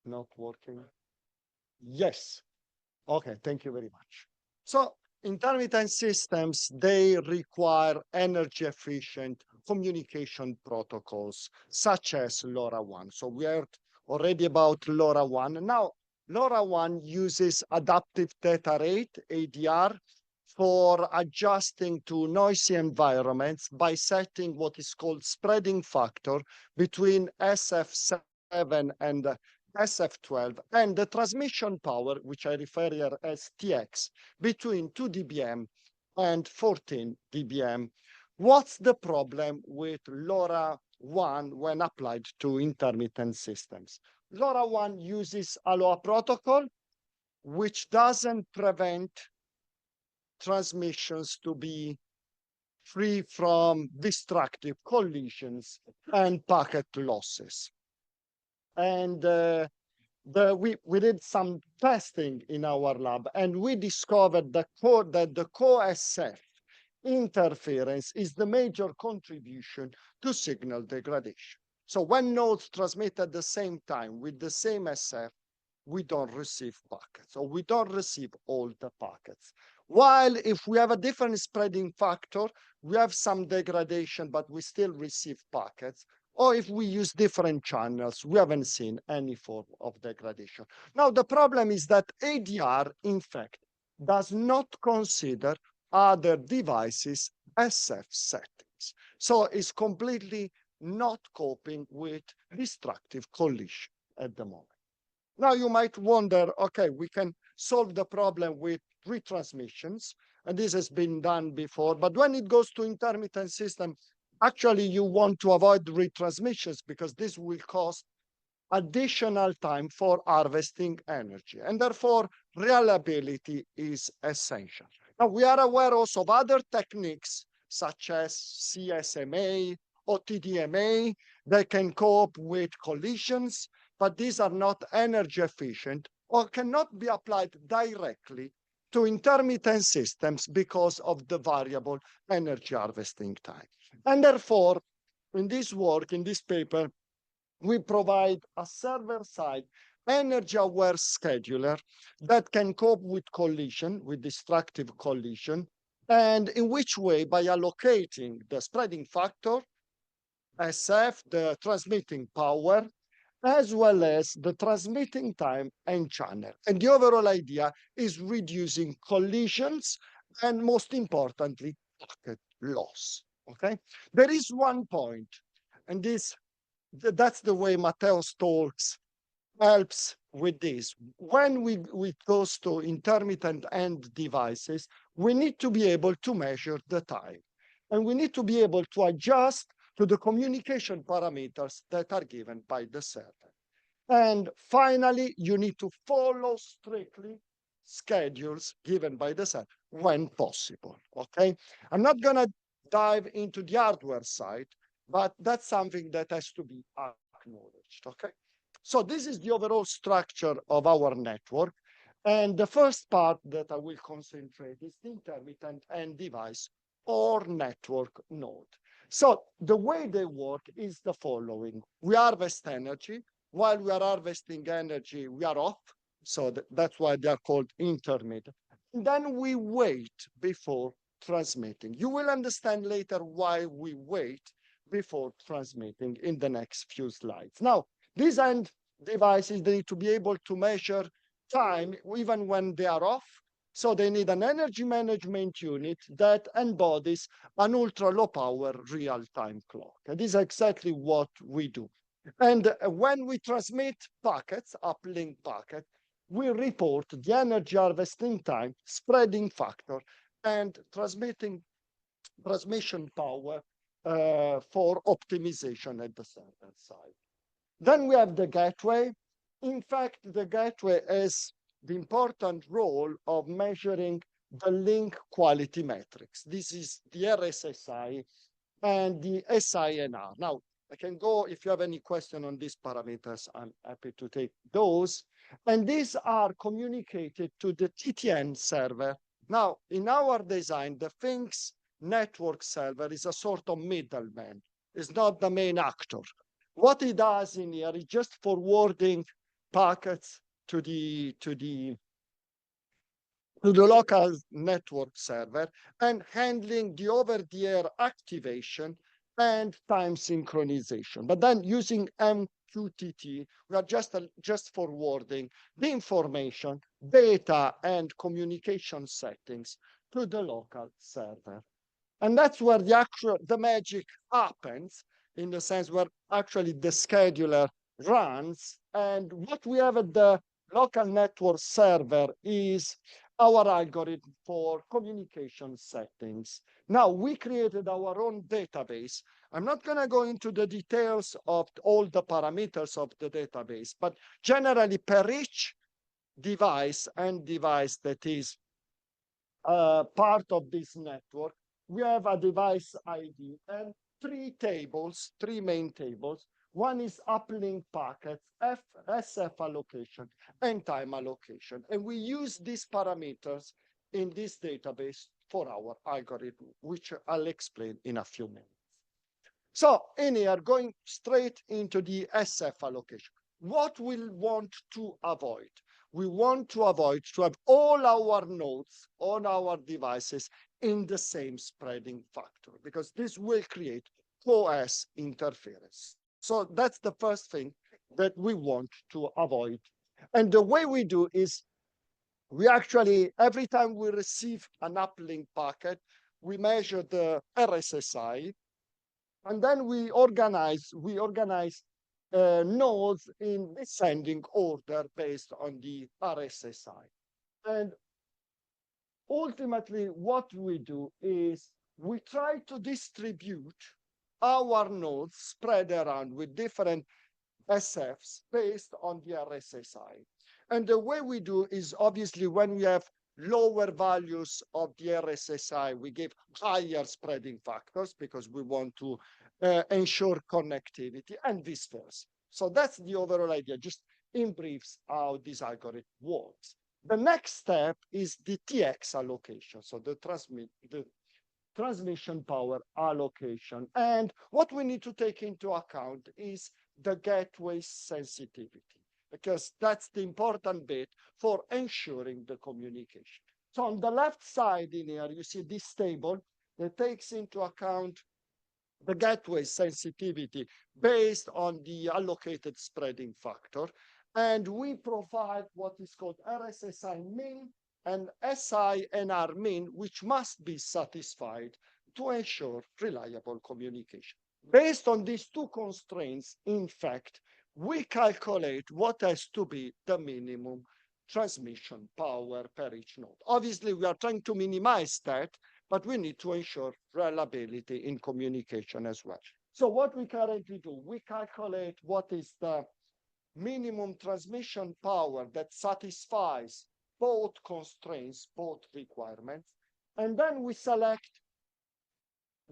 not working? Yes. Okay, thank you very much. So intermittent systems, they require energy efficient communication protocols such as LoRaWAN. So we heard already about LoRaWAN. Now, LoRaWAN uses adaptive data rate, ADR, for adjusting to noisy environments by setting what is called spreading factor between SF7 and SF12, and the transmission power, which I refer here as TX, between 2 dBm and 14 dBm. What's the problem with LoRaWAN when applied to intermittent systems? LoRaWAN uses ALOA protocol, which doesn't prevent transmissions to be free from destructive collisions and packet losses. And we did some testing in our lab, and we discovered that the co-SF interference is the major contribution to signal degradation. So when nodes transmit at the same time with the same SF, we don't receive packets, or we don't receive all the packets. While if we have a different spreading factor, we have some degradation, but we still receive packets. Or if we use different channels, we haven't seen any form of degradation. Now, the problem is that ADR, in fact, does not consider other devices' SF settings. So it's completely not coping with destructive collision at the moment. Now, you might wonder, okay, we can solve the problem with retransmissions, and this has been done before. But when it goes to intermittent system, actually, you want to avoid retransmissions because this will cost additional time for harvesting energy. And therefore, reliability is essential. Now, we are aware also of other techniques such as CSMA or TDMA that can cope with collisions, but these are not energy efficient or cannot be applied directly to intermittent systems because of the variable energy harvesting time. And therefore, in this work, in this paper, we provide a server-side energy-aware scheduler that can cope with collision, with destructive collision, and in which way? By allocating the spreading factor, SF, the transmitting power, as well as the transmitting time and channel. And the overall idea is reducing collisions and, most importantly, packet loss. Okay, there is one point, and that's the way Matteo's talks helps with this. When we goes to intermittent end devices, we need to be able to measure the time, and we need to be able to adjust to the communication parameters that are given by the server. And finally, you need to follow strictly schedules given by the server when possible. Okay, I'm not going to dive into the hardware side, but that's something that has to be acknowledged. Okay, so this is the overall structure of our network. And the first part that I will concentrate is the intermittent end device or network node. So the way they work is the following. We harvest energy. While we are harvesting energy, we are off. So that's why they are called intermittent. And then we wait before transmitting. You will understand later why we wait before transmitting in the next few slides. Now, these end devices, they need to be able to measure time even when they are off. So they need an energy management unit that embodies an ultra-low power real-time clock. And this is exactly what we do. And when we transmit packets, uplink packet, we report the energy harvesting time, spreading factor, and transmission power for optimization at the server side. Then we have the gateway. In fact, the gateway has the important role of measuring the link quality metrics. This is the RSSI and the SINR. Now, I can go, if you have any question on these parameters, I'm happy to take those. And these are communicated to the TTN server. Now, in our design, the Things network server is a sort of middleman. It's not the main actor. What it does in here is just forwarding packets to the local network server and handling the over-the-air activation and time synchronization. But then using MQTT, we are just forwarding the information, data, and communication settings to the local server. And that's where the magic happens, in the sense where actually the scheduler runs. And what we have at the local network server is our algorithm for communication settings. Now, we created our own database. I'm not going to go into the details of all the parameters of the database, but generally per each device and device that is part of this network, we have a device ID and three main tables. One is uplink packets, SF allocation, and time allocation. And we use these parameters in this database for our algorithm, which I'll explain in a few minutes. So in here, going straight into the SF allocation, what we want to avoid? We want to avoid to have all our nodes on our devices in the same spreading factor, because this will create OS interference. So that's the first thing that we want to avoid. And the way we do is we actually, every time we receive an uplink packet, we measure the RSSI, and then we organize nodes in descending order based on the RSSI. And ultimately, what we do is we try to distribute our nodes spread around with different SFs based on the RSSI. And the way we do is obviously when we have lower values of the RSSI, we give higher spreading factors because we want to ensure connectivity, and vice versa. So that's the overall idea, just in briefs, how this algorithm works. The next step is the TX allocation, so the transmission power allocation. And what we need to take into account is the gateway sensitivity, because that's the important bit for ensuring the communication. So on the left side in here, you see this table that takes into account the gateway sensitivity based on the allocated spreading factor. And we provide what is called RSSI min and SINR min, which must be satisfied to ensure reliable communication. Based on these two constraints, in fact, we calculate what has to be the minimum transmission power per each node. Obviously, we are trying to minimize that, but we need to ensure reliability in communication as well. So what we currently do, we calculate what is the minimum transmission power that satisfies both constraints, both requirements, and then we select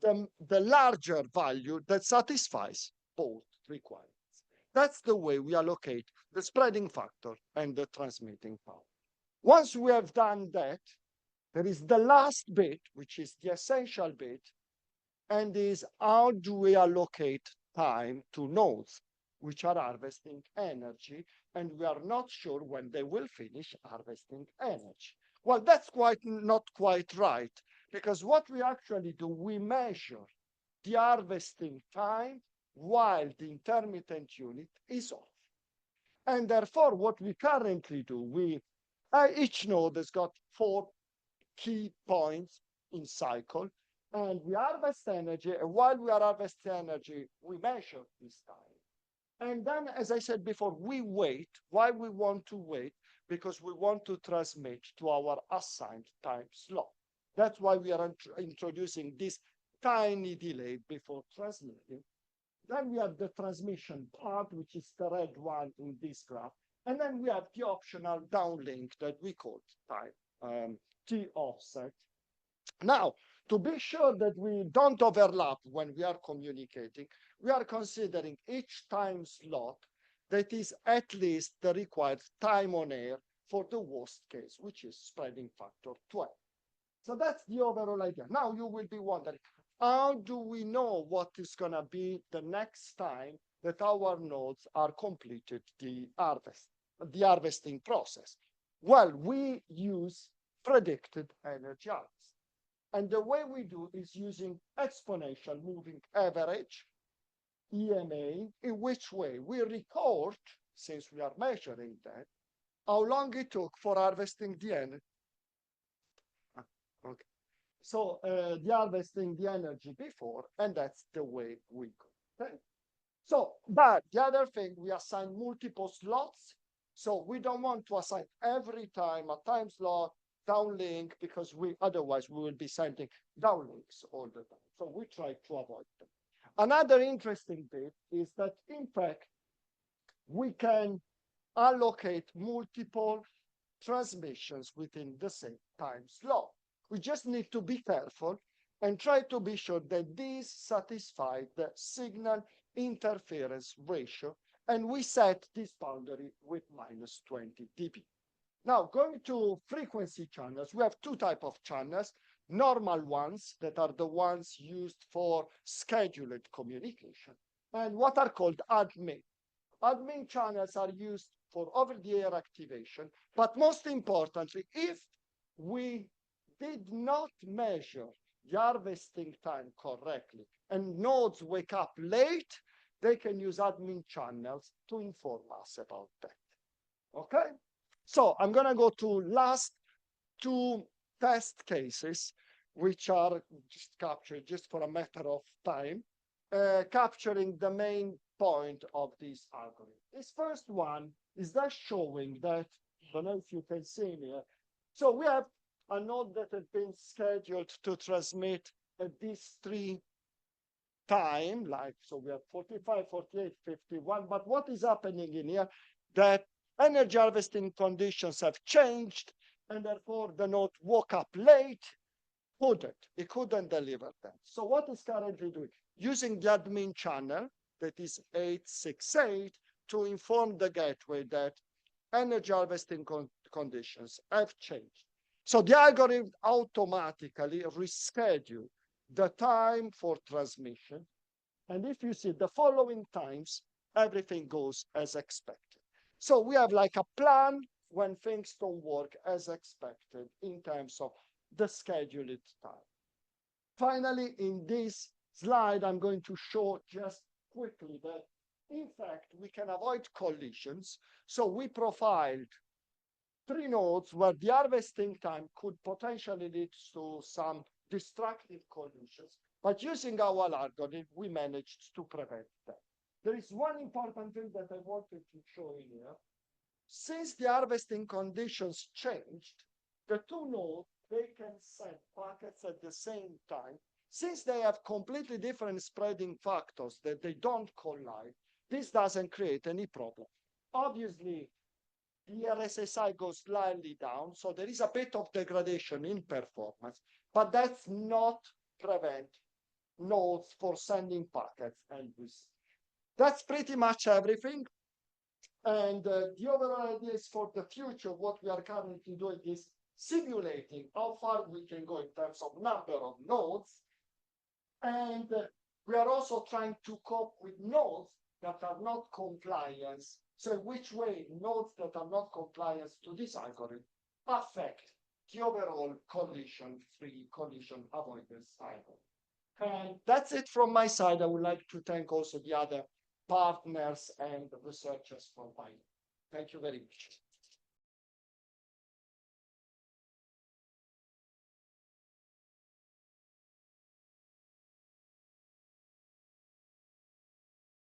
the larger value that satisfies both requirements. That's the way we allocate the spreading factor and the transmitting power. Once we have done that, there is the last bit, which is the essential bit, and is how do we allocate time to nodes which are harvesting energy, and we are not sure when they will finish harvesting energy. Well, that's not quite right, because what we actually do, we measure the harvesting time while the intermittent unit is off. And therefore, what we currently do, each node has got 4 key points in cycle, and we harvest energy, and while we are harvesting energy, we measure this time. And then, as I said before, we wait. Why we want to wait? Because we want to transmit to our assigned time slot. That's why we are introducing this tiny delay before transmitting. Then we have the transmission part, which is the red one in this graph. And then we have the optional downlink that we call time, T offset. Now, to be sure that we don't overlap when we are communicating, we are considering each time slot that is at least the required time on air for the worst case, which is spreading factor 12. So that's the overall idea. Now you will be wondering, how do we know what is going to be the next time that our nodes are completed the harvest? the harvesting process? Well, we use predicted energy harvest. And the way we do is using exponential moving average, EMA, in which way we record, since we are measuring that, how long it took for harvesting the energy. Okay. So the harvesting the energy before, and that's the way we go. Okay? So, but the other thing, we assign multiple slots. So we don't want to assign every time a time slot downlink, because otherwise we will be sending downlinks all the time. So we try to avoid them. Another interesting bit is that, in fact, we can allocate multiple transmissions within the same time slot. We just need to be careful and try to be sure that these satisfy the signal interference ratio, and we set this boundary with -20 dB. Now, going to frequency channels, we have two types of channels: normal ones, that are the ones used for scheduled communication, and what are called admin. Admin channels are used for over-the-air activation, but most importantly, if we did not measure the harvesting time correctly and nodes wake up late, they can use admin channels to inform us about that. Okay? So I'm going to go to last two test cases, which are just captured just for a matter of time, capturing the main point of this algorithm. This first one is just showing that, I don't know if you can see here. So we have a node that has been scheduled to transmit at this 3 time, like, so we have 45, 48, 51. But what is happening in here? That energy harvesting conditions have changed, and therefore the node woke up late, it couldn't deliver that. So what is currently doing? Using the admin channel, that is 868, to inform the gateway that energy harvesting conditions have changed. So the algorithm automatically reschedule the time for transmission. And if you see the following times, everything goes as expected. So we have like a plan when things don't work as expected in terms of the scheduled time. Finally, in this slide, I'm going to show just quickly that, in fact, we can avoid collisions. So we profiled 3 nodes where the harvesting time could potentially lead to some destructive collisions, but using our algorithm, we managed to prevent that. There is one important thing that I wanted to show in here. Since the harvesting conditions changed, the 2 nodes, they can send packets at the same time. Since they have completely different spreading factors that they don't collide, this doesn't create any problem. Obviously, the RSSI goes slightly down, so there is a bit of degradation in performance, but that's not prevent nodes for sending packets and receive. That's pretty much everything. And the overall idea is, for the future, what we are currently doing is simulating how far we can go in terms of number of nodes. And we are also trying to cope with nodes that are not compliant. So which way nodes that are not compliant to this algorithm affect the overall collision-free, collision avoidance algorithm. And that's it from my side. I would like to thank also the other partners and researchers for my. Thank you very much.